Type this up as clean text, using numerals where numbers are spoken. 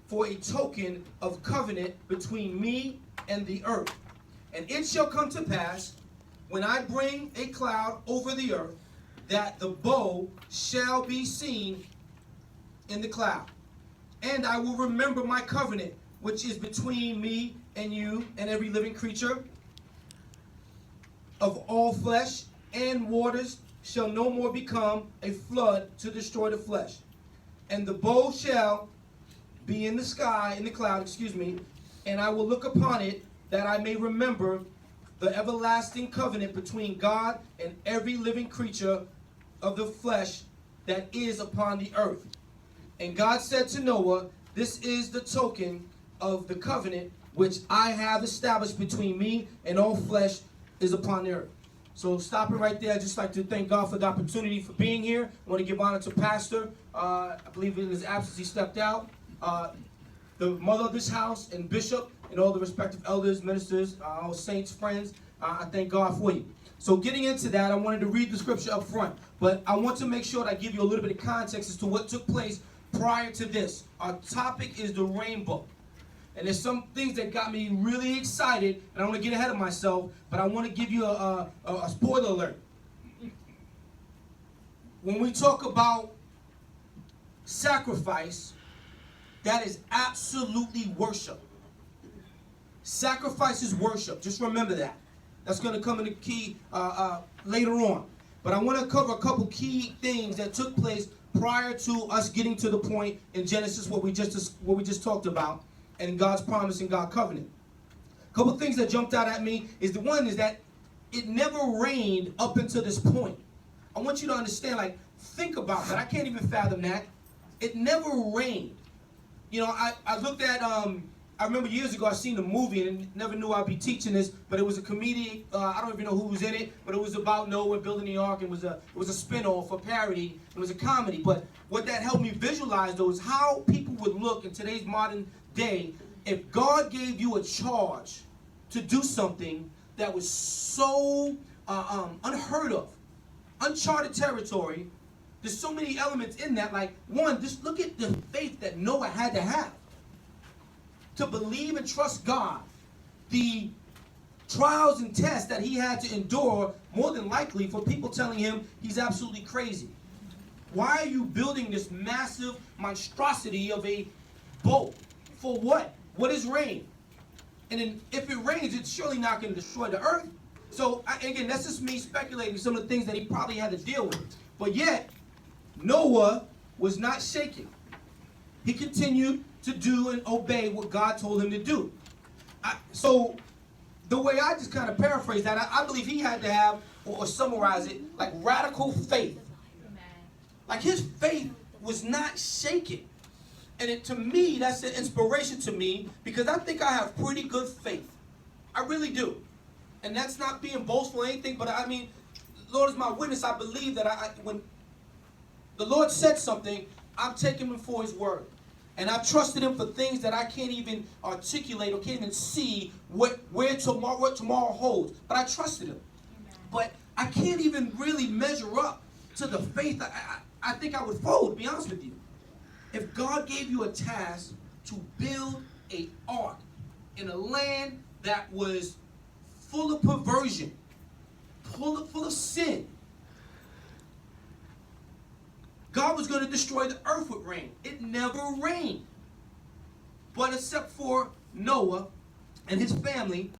for a token of covenant between me and the earth. And it shall come to pass, when I bring a cloud over the earth, that the bow shall be seen in the cloud. And I will remember my covenant, which is between me and you and every living creature of all flesh, and waters shall no more become a flood to destroy the flesh. And the bow shall be in the sky, in the cloud, and I will look upon it, that I may remember the everlasting covenant between God and every living creature of the flesh that is upon the earth. And God said to Noah, this is the token of the covenant which I have established between me and all flesh is upon the earth. So stopping right there, I'd just like to thank God for the opportunity for being here. I want to give honor to Pastor. I believe in his absence he stepped out. The mother of this house and bishop and all the respective elders, ministers, all saints, friends, I thank God for you. So getting into that, I wanted to read the scripture up front, but I want to make sure that I give you a little bit of context as to what took place prior to this. Our topic is the rainbow. And there's some things that got me really excited, and I don't want to get ahead of myself, but I want to give you a spoiler alert. When we talk about sacrifice, that is absolutely worship. Sacrifice is worship. Just remember that. That's going to come in the key later on. But I want to cover a couple key things that took place prior to us getting to the point in Genesis what we just talked about, and God's promise and God's covenant. A couple things that jumped out at me is the one is that it never rained up until this point. I want you to understand, like, think about that. I can't even fathom that. It never rained. You know, I looked at, I remember years ago I seen a movie and never knew I'd be teaching this, but it was a comedian, I don't even know who was in it, but it was about Noah building the ark, and it was a spin-off, a parody, it was a comedy. But what that helped me visualize though is how people would look in today's modern day if God gave you a charge to do something that was so unheard of, uncharted territory. There's so many elements in that. Like, one, just look at the faith that Noah had to have to believe and trust God. The trials and tests that he had to endure, more than likely for people telling him he's absolutely crazy. Why are you building this massive monstrosity of a boat? For what? What is rain? And then if it rains, it's surely not going to destroy the earth. So again, that's just me speculating some of the things that he probably had to deal with. But yet, Noah was not shaken. He continued to do and obey what God told him to do. So the way I just kind of paraphrase that, I believe he had to have, or summarize it, like radical faith. Like his faith was not shaken. And to me, that's an inspiration to me, because I think I have pretty good faith. I really do. And that's not being boastful or anything, but I mean, Lord is my witness. I believe that when the Lord said something, I'm taking him for his word. And I've trusted him for things that I can't even articulate or can't even see what tomorrow holds. But I trusted him. Amen. But I can't even really measure up to the faith I think I would fold, to be honest with you. If God gave you a task to build an ark in a land that was full of perversion, full of sin, God was going to destroy the earth with rain. It never rained. But except for Noah and his family,